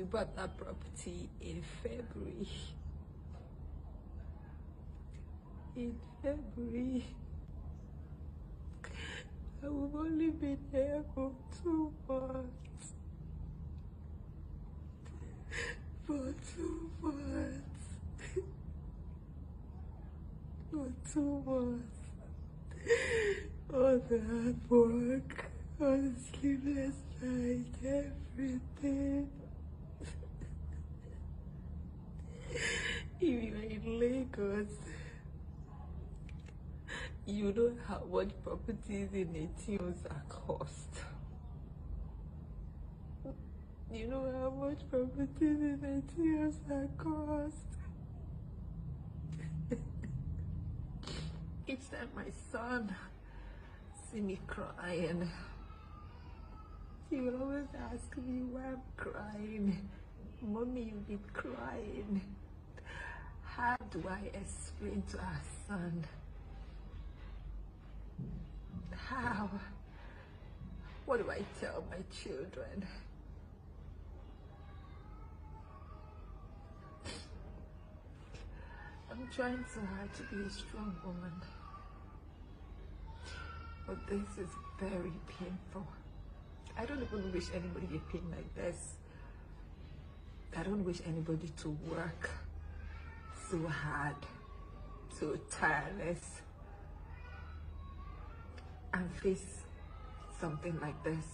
we bought that property in February. In February. And we've only been here for 2 months. For 2 months. For 2 months. All the hard work, all the sleepless nights, everything. If you are in Lagos, you know how much properties in ATMs are cost. You know how much properties in ATMs are cost. Each time my son see me crying, he will always ask me why I'm crying. Mommy, you've been crying. How do I explain to our son? How? What do I tell my children? I'm trying so hard to be a strong woman, but this is very painful. I don't even wish anybody a pain like this. I don't wish anybody to work so hard, so tireless, and face something like this.